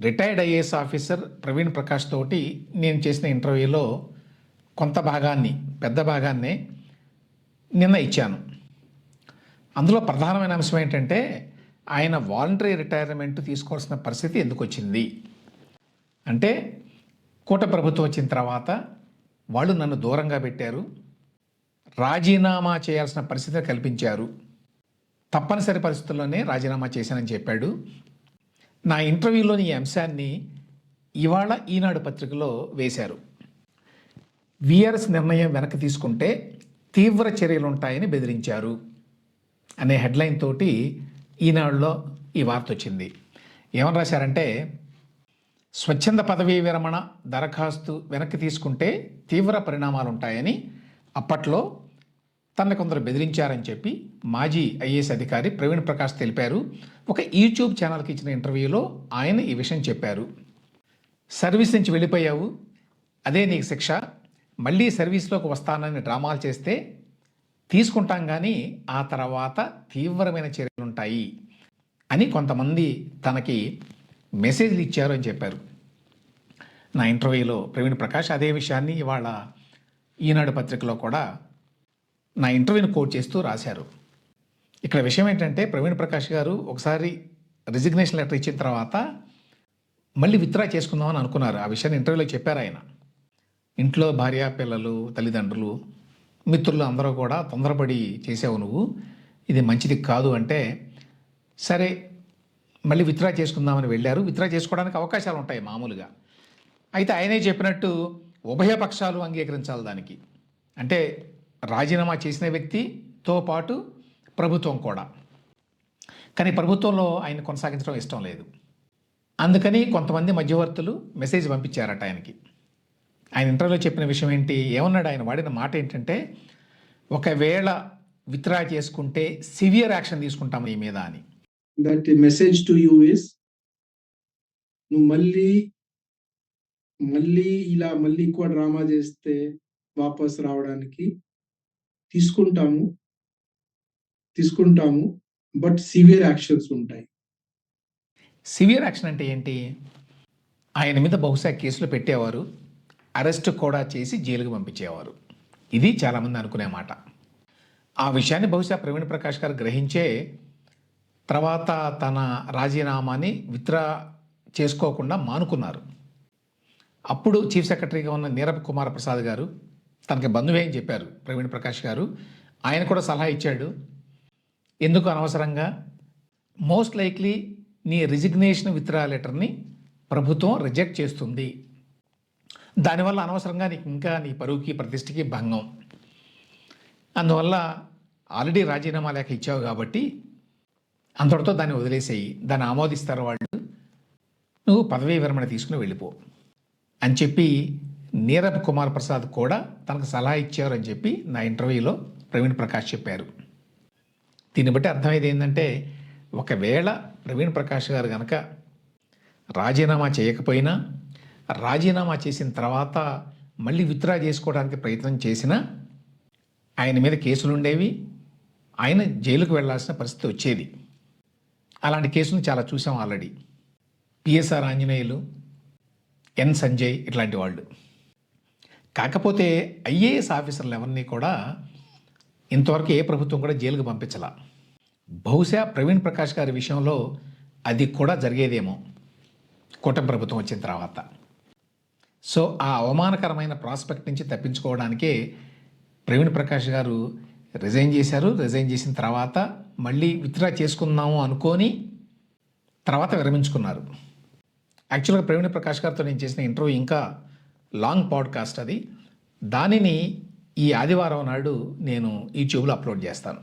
Retired IAS officer Praveen Prakash తోటి నేను చేసిన ఇంటర్వ్యూలో కొంత భాగాన్ని, పెద్ద భాగాన్నే నిన్న ఇచ్చాను. అందులో ప్రధానమైన అంశం ఏంటంటే, ఆయన వాలంటరీ రిటైర్మెంట్ తీసుకోవాల్సిన పరిస్థితి ఎందుకు వచ్చింది అంటే, కూటమి ప్రభుత్వం వచ్చిన తర్వాత వాళ్ళు నన్ను దూరంగా పెట్టారు, రాజీనామా చేయాల్సిన పరిస్థితిని కల్పించారు, తప్పనిసరి పరిస్థితుల్లోనే రాజీనామా చేశానని చెప్పాడు. నా ఇంటర్వ్యూలోని ఈ అంశాన్ని ఇవాళ ఈనాడు పత్రికలో వేశారు. వీఆర్ఎస్ నిర్ణయం వెనక్కి తీసుకుంటే తీవ్ర చర్యలుంటాయని బెదిరించారు అనే హెడ్లైన్ తోటి ఈనాడులో ఈ వార్త వచ్చింది. ఏమని రాశారంటే, స్వచ్ఛంద పదవీ విరమణ దరఖాస్తు వెనక్కి తీసుకుంటే తీవ్ర పరిణామాలు ఉంటాయని అప్పట్లో తనని కొందరు బెదిరించారని చెప్పి మాజీ ఐఏఎస్ అధికారి ప్రవీణ్ ప్రకాష్ తెలిపారు. ఒక యూట్యూబ్ ఛానల్కి ఇచ్చిన ఇంటర్వ్యూలో ఆయన ఈ విషయం చెప్పారు. సర్వీస్ నుంచి వెళ్ళిపోయావు, అదే నీకు శిక్ష, మళ్ళీ సర్వీస్లోకి వస్తానని డ్రామాలు చేస్తే తీసుకుంటాం, కానీ ఆ తర్వాత తీవ్రమైన చర్యలు ఉంటాయి అని కొంతమంది తనకి మెసేజ్లు ఇచ్చారు అని చెప్పారు. నా ఇంటర్వ్యూలో ప్రవీణ్ ప్రకాష్ అదే విషయాన్ని ఇవాళ ఈనాడు పత్రికలో కూడా నా ఇంటర్వ్యూని కోట్ చేస్తూ రాశారు. ఇక్కడ విషయం ఏంటంటే, ప్రవీణ్ ప్రకాష్ గారు ఒకసారి రిజిగ్నేషన్ లెటర్ ఇచ్చిన తర్వాత మళ్ళీ విత్డ్రా చేసుకుందామని అనుకున్నారు. ఆ విషయాన్ని ఇంటర్వ్యూలో చెప్పారు ఆయన. ఇంట్లో భార్య, పిల్లలు, తల్లిదండ్రులు, మిత్రులు అందరూ కూడా తొందరపడి చేసావు నువ్వు, ఇది మంచిది కాదు అంటే, సరే మళ్ళీ విత్డ్రా చేసుకుందామని వెళ్ళారు. విత్డ్రా చేసుకోవడానికి అవకాశాలు ఉంటాయి మామూలుగా. అయితే ఆయనే చెప్పినట్టు ఉభయపక్షాలు అంగీకరించాలి దానికి. అంటే రాజీనామా చేసిన వ్యక్తితో పాటు ప్రభుత్వం కూడా. కానీ ప్రభుత్వంలో ఆయన కొనసాగించడం ఇష్టం లేదు. అందుకని కొంతమంది మధ్యవర్తులు మెసేజ్ పంపించారట ఆయనకి. ఆయన ఇంటర్వ్యూలో చెప్పిన విషయం ఏంటి, ఏమన్నాడు, ఆయన వాడిన మాట ఏంటంటే, ఒకవేళ విత్డ్రా చేసుకుంటే సివియర్ యాక్షన్ తీసుకుంటాము నీ మీద అని. That message to you is, నువ్వు మళ్ళీ ఎక్కువ డ్రామా చేస్తే వాపస్ రావడానికి తీసుకుంటాము, బట్ సివియర్ యాక్షన్స్ ఉంటాయి. సివియర్ యాక్షన్ అంటే ఏంటి? ఆయన మీద బహుశా కేసులు పెట్టేవారు, అరెస్ట్ కూడా చేసి జైలుకు పంపించేవారు. ఇది చాలామంది అనుకునే మాట. ఆ విషయాన్ని బహుశా ప్రవీణ్ ప్రకాష్ గారు గ్రహించే తర్వాత తన రాజీనామాని విత్డ్రా చేసుకోకుండా మానుకున్నారు. అప్పుడు చీఫ్ సెక్రటరీగా ఉన్న నీరబ్ కుమార్ ప్రసాద్ గారు తనకి బంధువే అని చెప్పారు ప్రవీణ్ ప్రకాష్ గారు. ఆయన కూడా సలహా ఇచ్చాడు, ఎందుకు అనవసరంగా, మోస్ట్ లైక్లీ నీ రిజిగ్నేషన్ విత్డ్రా లెటర్ని ప్రభుత్వం రిజెక్ట్ చేస్తుంది, దానివల్ల అనవసరంగా నీకు ఇంకా నీ పరువుకి ప్రతిష్టకి భంగం, అందువల్ల ఆల్రెడీ రాజీనామా లేఖ ఇచ్చావు కాబట్టి అంతటితో దాన్ని వదిలేసేయి, దాన్ని ఆమోదిస్తారు వాళ్ళు, నువ్వు పదవీ విరమణ తీసుకుని వెళ్ళిపో అని చెప్పి నీరబ్ కుమార్ ప్రసాద్ కూడా తనకు సలహా ఇచ్చారు అని చెప్పి నా ఇంటర్వ్యూలో ప్రవీణ్ ప్రకాష్ చెప్పారు. దీన్ని బట్టి అర్థమయ్యేది ఏంటంటే, ఒకవేళ ప్రవీణ్ ప్రకాష్ గారు కనుక రాజీనామా చేయకపోయినా, రాజీనామా చేసిన తర్వాత మళ్ళీ విత్డ్రా చేసుకోవడానికి ప్రయత్నం చేసినా ఆయన మీద కేసులు ఉండేవి, ఆయన జైలుకు వెళ్లాల్సిన పరిస్థితి వచ్చేది. అలాంటి కేసులు చాలా చూసాం ఆల్రెడీ. పిఎస్ఆర్ ఆంజనేయులు, ఎన్ సంజయ్ ఇట్లాంటి వాళ్ళు. కాకపోతే ఐఏఎస్ ఆఫీసర్లు ఎవరిని కూడా ఇంతవరకు ఏ ప్రభుత్వం కూడా జైలుకు పంపించాల. బహుశా ప్రవీణ్ ప్రకాష్ గారి విషయంలో అది కూడా జరిగేదేమో కూటమి ప్రభుత్వం వచ్చిన తర్వాత. సో ఆ అవమానకరమైన ప్రాస్పెక్ట్ నుంచి తప్పించుకోవడానికే ప్రవీణ్ ప్రకాష్ గారు రిజైన్ చేశారు. రిజైన్ చేసిన తర్వాత మళ్ళీ విత్డ్రా చేసుకుందాము అనుకొని తర్వాత విరమించుకున్నారు. యాక్చువల్గా ప్రవీణ్ ప్రకాష్ గారితో నేను చేసిన ఇంటర్వ్యూ ఇంకా లాంగ్ పాడ్కాస్ట్ అది. దానిని ఈ ఆదివారం నాడు నేను యూట్యూబ్లో అప్లోడ్ చేస్తాను.